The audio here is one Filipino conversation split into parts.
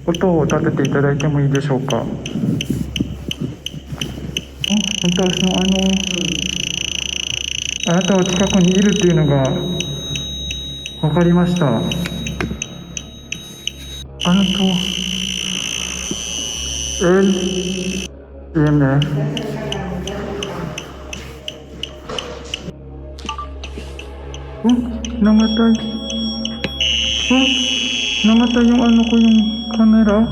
音を立てていただいてもいいでしょうか。あ、本当そのあなたは近くにいるっていうのが分かりました。あなた、EMF。namatay. Namatay yung ano ko, yung camera.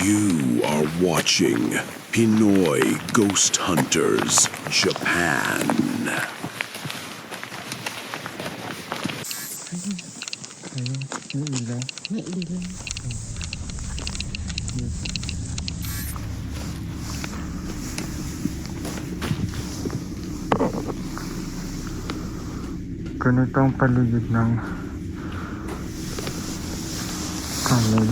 You are watching Pinoy Ghost Hunters Japan. Ganito ang paligid ng tunnel.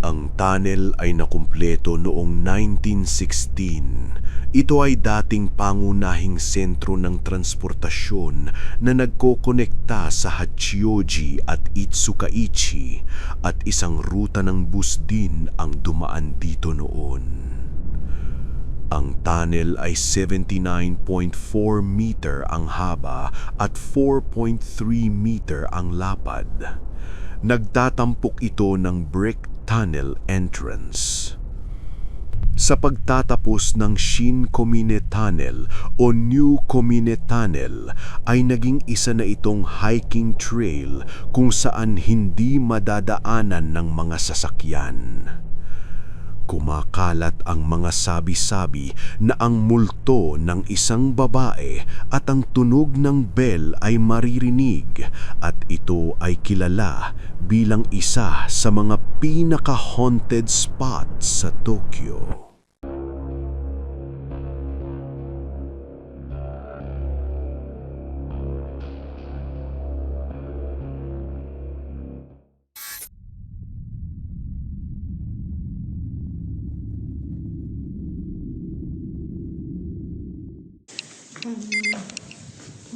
Ang tunnel ay nakumpleto noong 1916. Ito ay dating pangunahing sentro ng transportasyon na nagkokonekta sa Hachioji at Itsukaichi at isang ruta ng bus din ang dumaan dito noon. Ang tunnel ay 79.4 meter ang haba at 4.3 meter ang lapad. Nagtatampok ito ng brick tunnel entrance. Sa pagtatapos ng Shin-Komine Tunnel o New Komine Tunnel ay naging isa na itong hiking trail kung saan hindi madadaanan ng mga sasakyan. Kumakalat ang mga sabi-sabi na ang multo ng isang babae at ang tunog ng bell ay maririnig at ito ay kilala bilang isa sa mga pinaka-haunted spots sa Tokyo.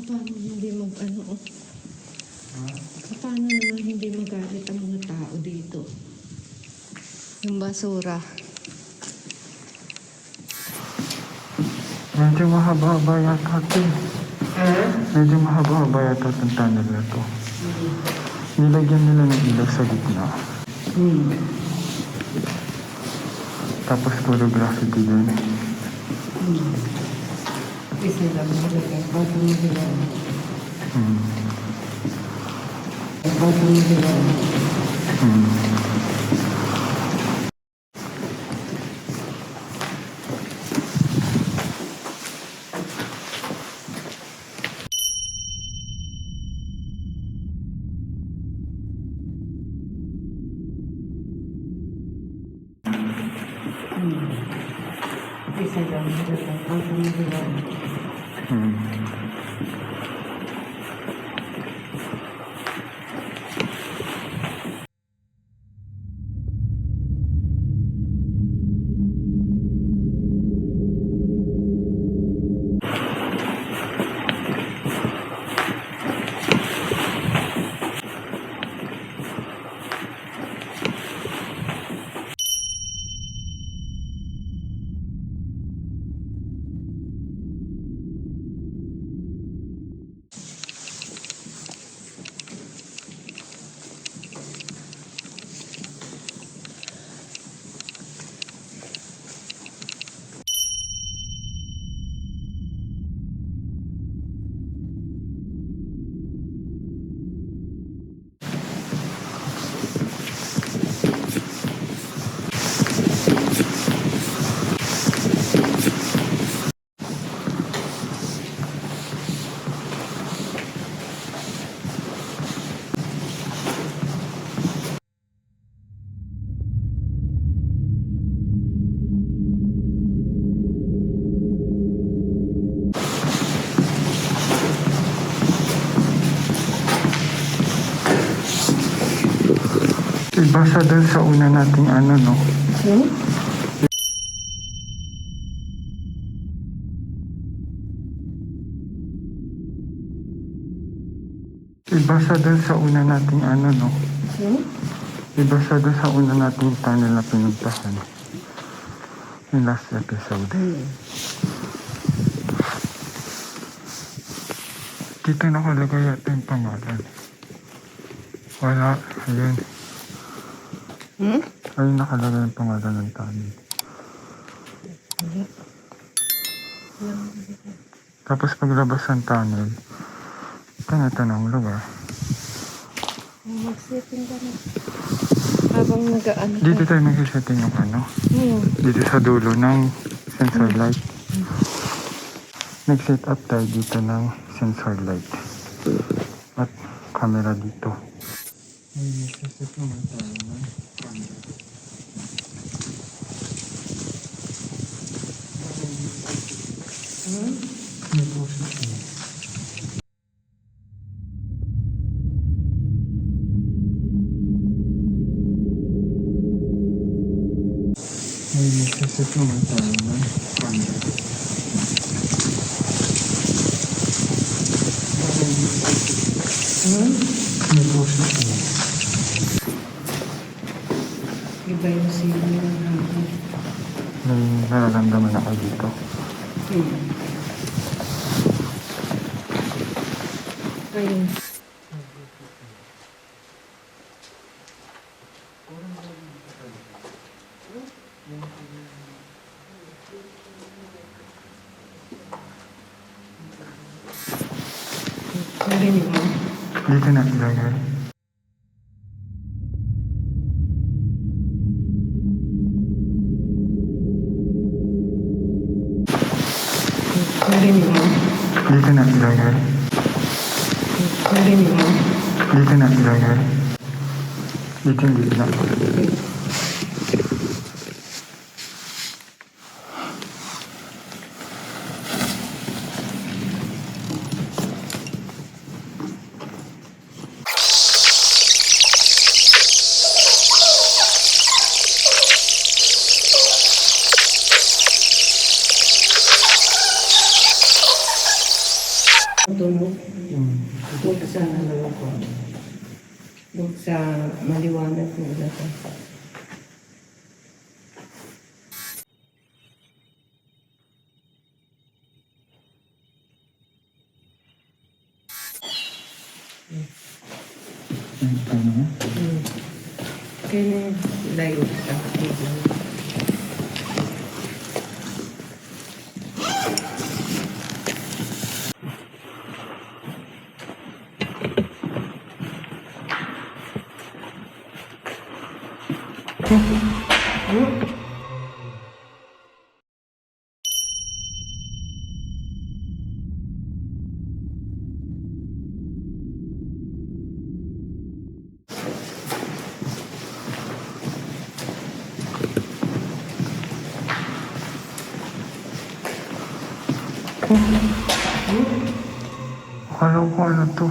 Paano hindi paano naman hindi magalit ang mga tao dito? Yung basura. Medyo mahaba-haba yata ito. Medyo mahaba-haba yata itong tunnel na ito. Nilagyan nila ng ilaw sa gitna. Tapos puro graffiti din. Isa lang nilagay. Bago nilagay. Bago nilagay. Isa lang nilagay. Bago nilagay. Iba sa dun sa una nating ano, no? Hmm? Iba sa dun sa una nating ano, no? Hmm? Iba sa dun sa una nating tunnel na pinuntahan. Yung last episode. Dito nakalagay yata yung pangalan. Wala. Ayun. Hmm? Ayun nakalagay yung pangalan ng tunnel. Tapos paglabas ng tunnel, ito na tanong lugar. Mag-setting ka na. Habang nag-ano ka. Dito tayo mag-setting yung ano. Hmm. Dito sa dulo ng sensor light. Nag-set up tayo dito ng sensor light. At camera dito. Ay, nag-set naman tayo ng camera. May position. Ay, nag-set naman tayo ng camera. May position. Iba yung sila ng hangin. May nararamdaman ako dito. Ayun. Narinig mo? Dito na ilagay. Narinig mo? Dito na ilagay. Narinig mo? Dito na ilagay. Dito yung gitna. Tunog. Huwag sa maliwanag mo na ito. Kaya layo sa kapitid. Akala ko ano to.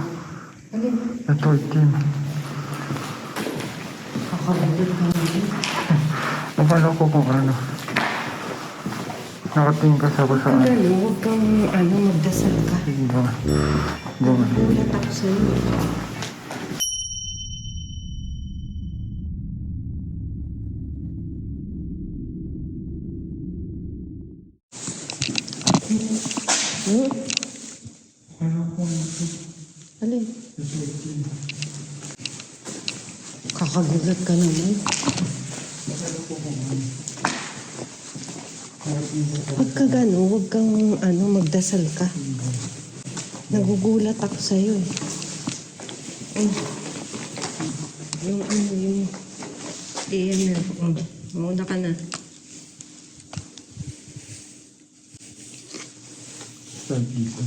Ito itim. Kakabulit ka natin. Akala ko kung ano. Nakatingin kasi ako sa ano. Huwag kang magdasal ka. Diba? Diba? Nagulat ako sa'yo. Akala ko ano to. Alin? Ito itim. Kakagulat ka naman. Akala ko kung ano. Nakatingin ako. Huwag ka gano'n, huwag kang magdasal ka. Nagugulat ako sa'yo eh. Ay. Yung EMF. Muna ka na. Start dito.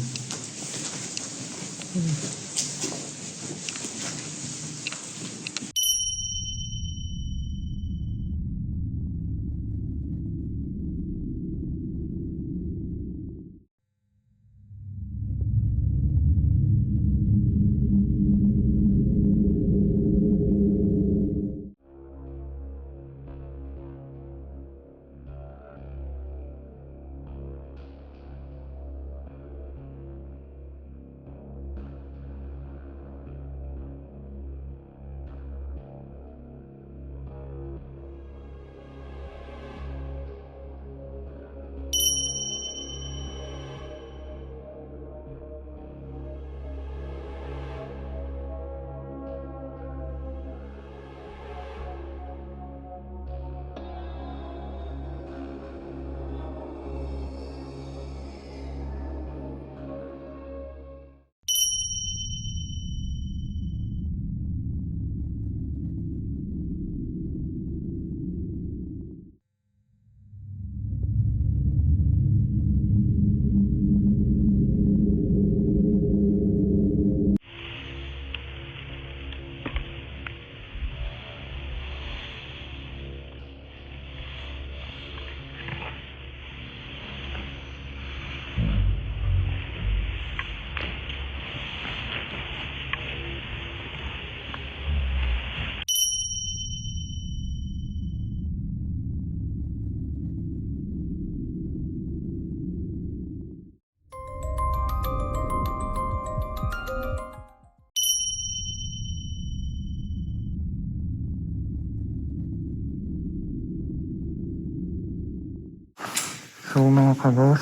So mga kabos,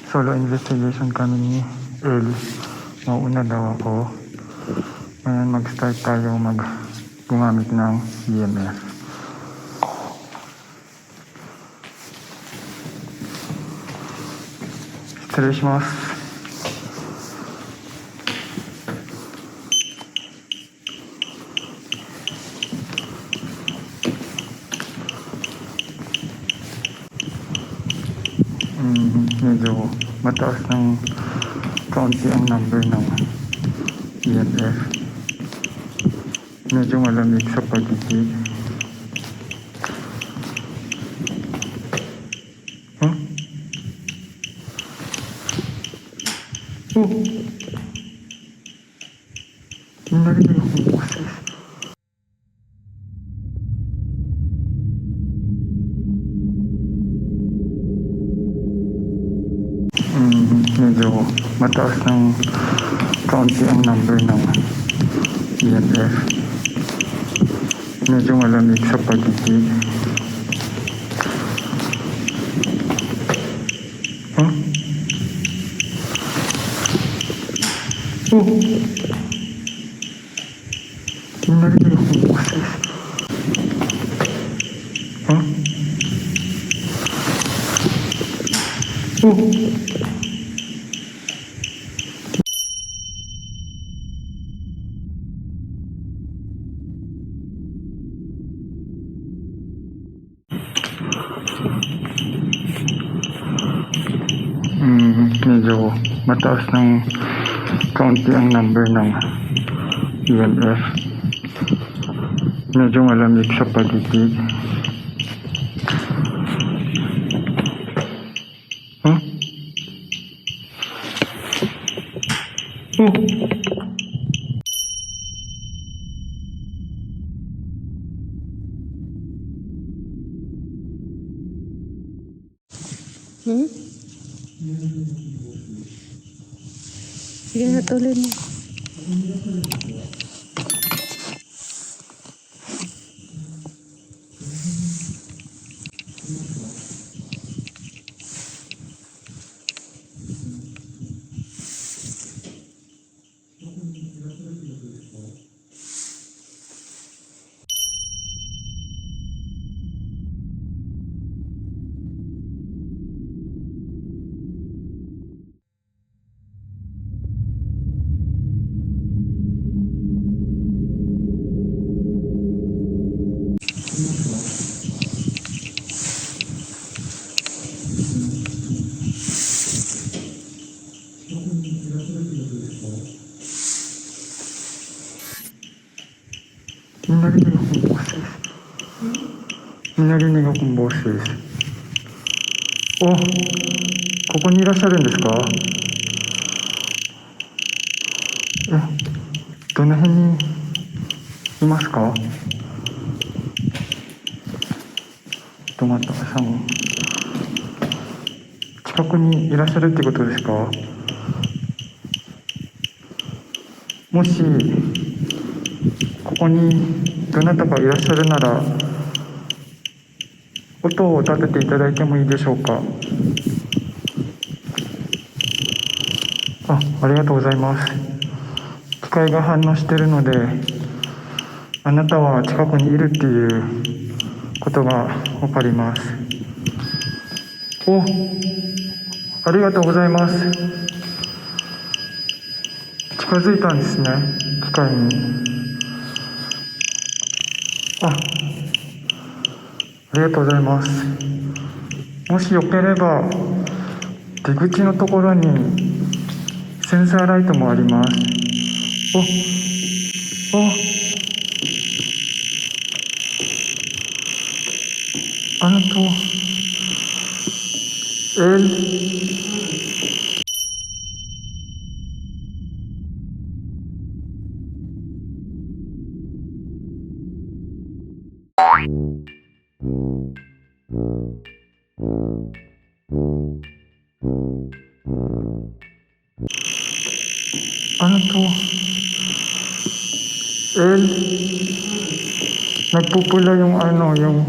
solo investigation kami ni El. Mauna daw ako. Ngayon mag-start tayo gumamit ng EMF.失礼します。Medyo mataas ng kaunti ang number ng EMF. Medyo malamig sa paligid. Huh? Oh! Narinig akong boses. Medyo mataas ng kaunti ang number ng EMF. Medyo malamig sa paligid. Huh? Oh! Narinig akong boses. Huh? Oh! Medyo mataas ng kaunti ang number ng EMF. Medyo malamig sa paligid. Huh? Oh! Sige na, tuloy mo. Narinig akong boses. Narinig akong boses. Oh! ここにいらっしゃるんですか？どの辺にいますか？どなたさん近くにいらっしゃるってことですか？もしここにどなたかいらっしゃるなら音を立てていただいてもいいでしょうか？ありがとうございます。機械が反応しているので、あなたは近くにいるっていうことがわかります。お、ありがとうございます。近づいたんですね、機械に。ありがとうございます。もしよければ出口のところにセンサーライトもあります。あのとnagpupula yung yung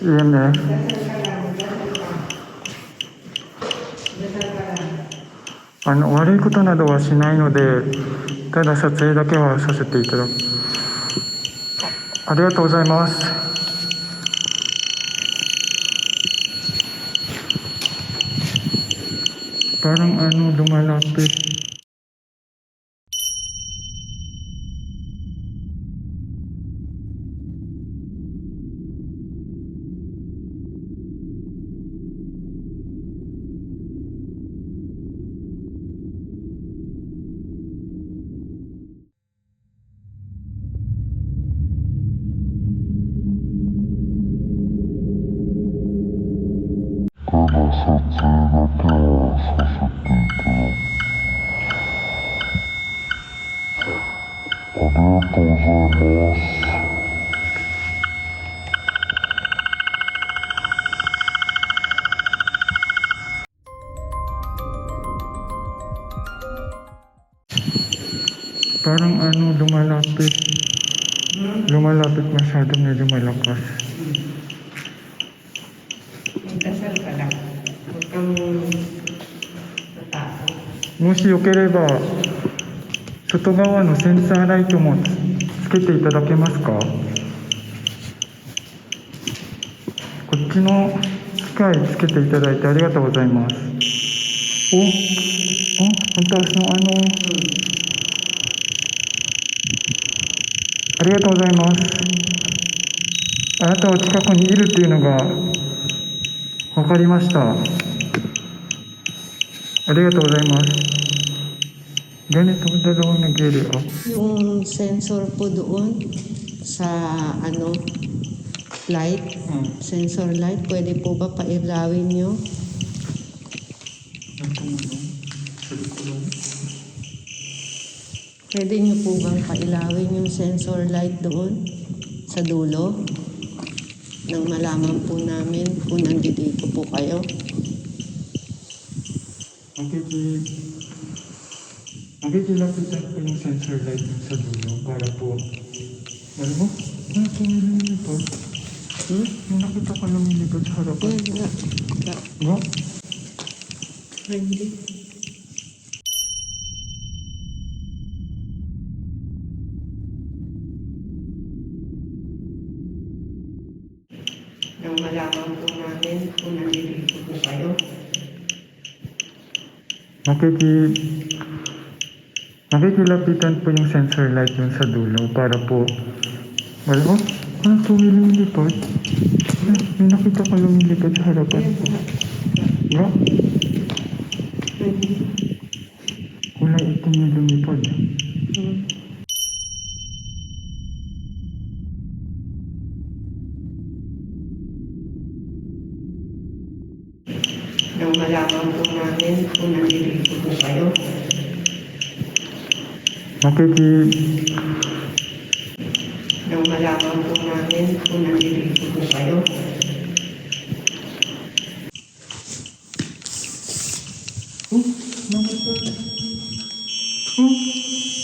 EMF. 悪いことなどはしないので、ただ撮影だけはさせていただく。ありがとうございます。Parang lumalapit. Parang lumalapit. Lumalapit masyado, medyo malakas. Magdasal ka lang. Huwag kang tatakot. もしよければ、外側のセンサーライトもつけていただけますか？こっちの機械つけていただいてありがとうございます。本当ありがとうございます。あなたは近くにいるっていうのが分かりました。ありがとうございます。Ganito dalawang nag-iri. Yung sensor po doon sa light, sensor light, pwede po ba pailawin nyo? Pwede nyo po bang pailawin yung sensor light doon sa dulo? Nang malaman po namin kung nandito po kayo. Nagigilapitan po yung sensor light yung sa dulo para po, alam mo, ano po may lumilipad? May nakita ko lumilipad sa harapan. Nga? Hindi. Nang malaman po namin kung nandito po kayo. Nagigilapitan po yung sensor light yung sa dulo para po, alam mo, ano po may lumilipad? May nakita ko lumilipad sa harapan po. Nga? Kulay itim yung lumipad. Nang malaman po namin kung nandito po kayo. Nang malaman po namin kung nandito po kayo.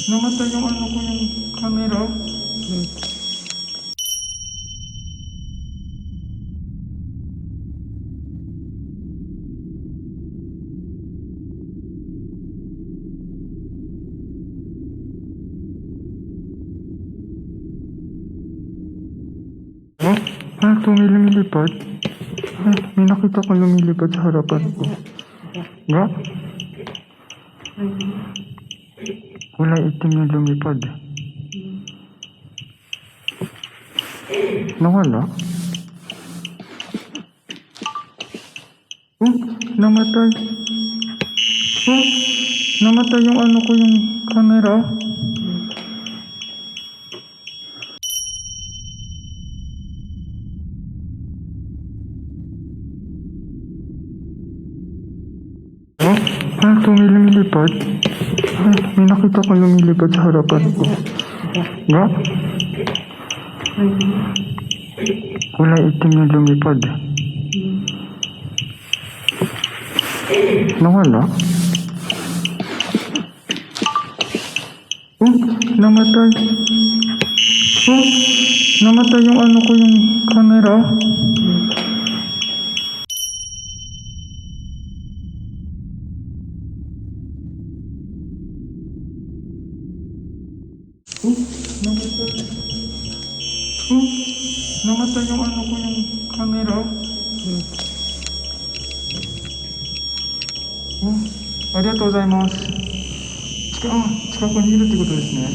Namatay yung ko yung camera. Ito may lumilipad. May nakita ko lumilipad sa harapan ko. Nga? Kulay itim yung lumipad. Nawala? Namatay. Namatay yung ko yung camera. Ito may lumilipad. May nakita ko lumilipad sa harapan ko. Nga? Kulay itim yung lumipad. Nawala? Namatay. Namatay yung ko yung camera. Namatay. Namatay yung ano ko, yung camera. Oh, ありがとうございます。近くにいるってことですね。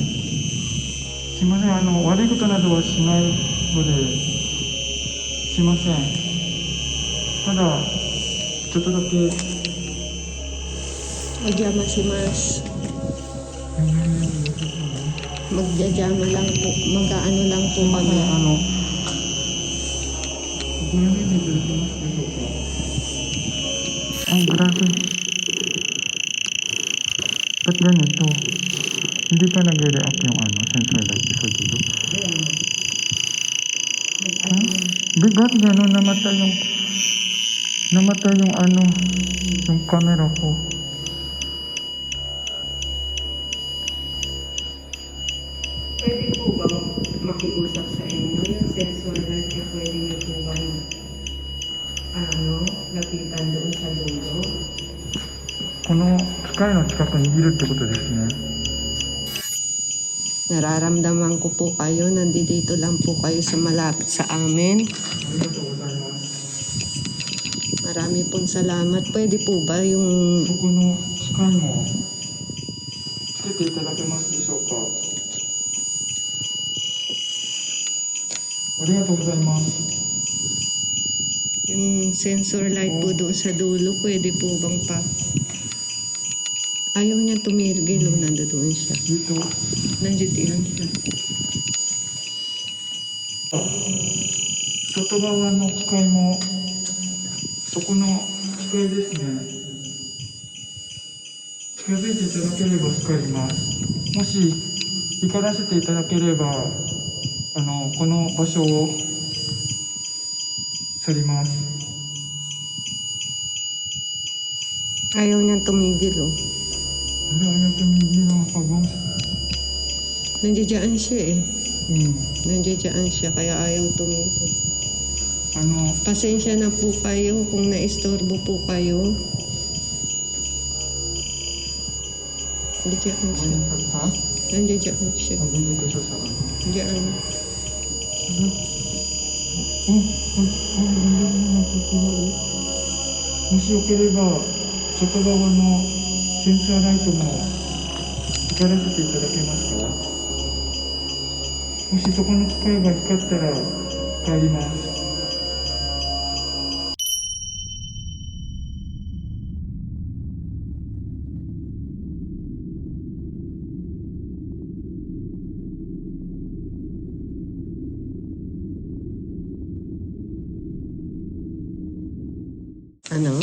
すいません、悪いことなどはしないので、すいません。ただ、ちょっとだけ、Magyamasimas. Magjajama lang po. Mag-ano lang po すいません、kami. ご用命でいただけますでしょうか。grabe. Ba't ganito? Hindi pa nagre-react yung sensor light sa dulo? Ba't gano'n namatay yung yung camera ko? Pwede po bang makiusap sa inyo? Yung sensor light, pwede niyo po bang lapitan doon sa dulo? この機械の近くにいるってことですね。 Nararamdaman ko po kayo, nandito lang po kayo sa malapit sa amin. ありがとうございます。 Marami pong salamat. Pwede po ba yung そこの機械もつけていただけますでしょうか。ありがとうございます。 yung sensor light po doon sa dulo? Pwede po bang pa? Ayaw niya tumigil, nandoon siya. Dito. Nandiyan siya. 外側の機械もそこの機械ですね。近づいていただければ光ります。もし光らせていただければこの場所を去ります。 Ayaw niyang tumigil, oh. Wala ayaw tumigil ang pagong. Nandiyan siya eh. Nandiyan siya, kaya ayaw tumigil. Pasensya na po kayo kung naistorbo po kayo. Nandiyan siya. Ha? Nandiyan siya. Nandito siya sa Nandiyan.もしよければ外側のセンサーライトも光らせていただけますか。もしそこの機械が光ったら帰ります。 Ano?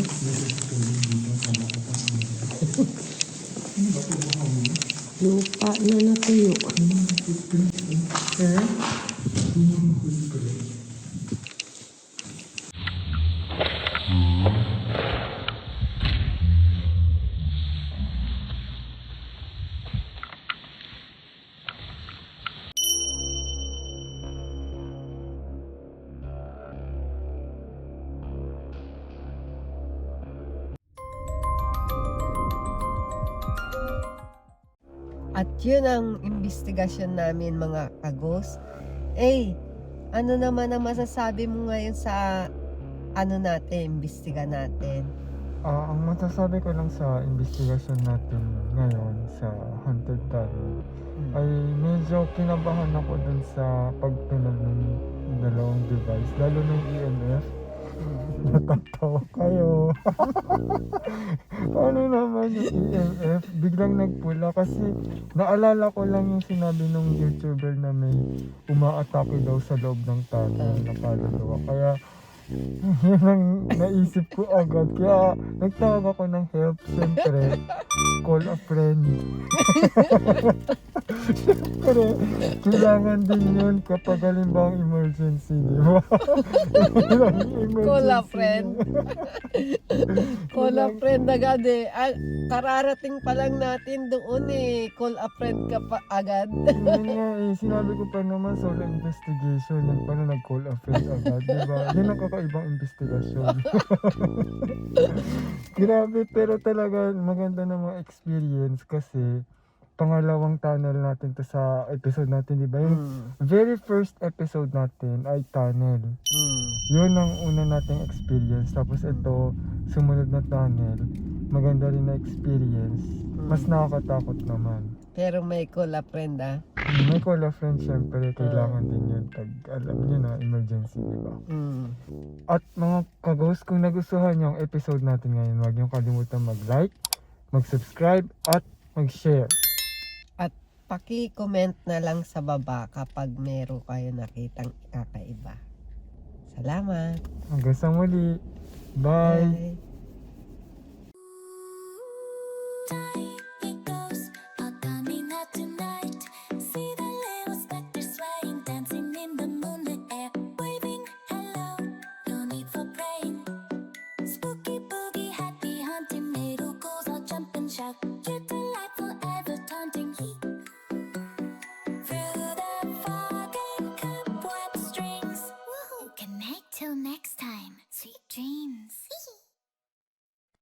Lupa na natuyo. Ha? At yun ang investigasyon namin, mga kagos. Ano naman ang masasabi mo ngayon sa imbestiga natin? Ang masasabi ko lang sa investigasyon natin ngayon sa Haunted Tower ay medyo kinabahan ako dun sa pagtunog ng dalawang device, lalo ng EMF. Natatawa kayo. Ano naman yung EMF? Biglang nagpula kasi naalala ko lang yung sinabi ng YouTuber na may umaatake daw sa loob ng tunnel na kaluluwa. Kaya yun ang naisip ko agad. Kaya nagtawag ako ng help. Siyempre, call a friend. Siyempre, kailangan din yun kapag halimbawa emergency, di ba? Call a friend. Call a friend agad eh. Kararating pa lang natin doon eh. Call a friend ka pa agad. Yun nga eh, sinabi ko pa naman solo investigation. Yan pala nag-call a friend agad, di ba? Yan ang kakaibang investigasyon. Grabe, pero talaga maganda na mga experience kasi pangalawang tunnel natin to sa episode natin, di ba? Yung very first episode natin ay tunnel. Yun ang una nating experience. Tapos ito, sumunod na tunnel. Maganda rin na experience. Mas nakakatakot naman. Pero may cola friend May call a friend, syempre, kailangan din yun pag alam nyo na emergency, di ba? At mga ka-ghost, kung nagustuhan nyo ang episode natin ngayon, huwag nyo kalimutan mag-like, mag-subscribe, at mag-share. At paki-comment na lang sa baba kapag meron kayo nakitang kakaiba. Salamat. Hanggang sa muli. Bye! Bye.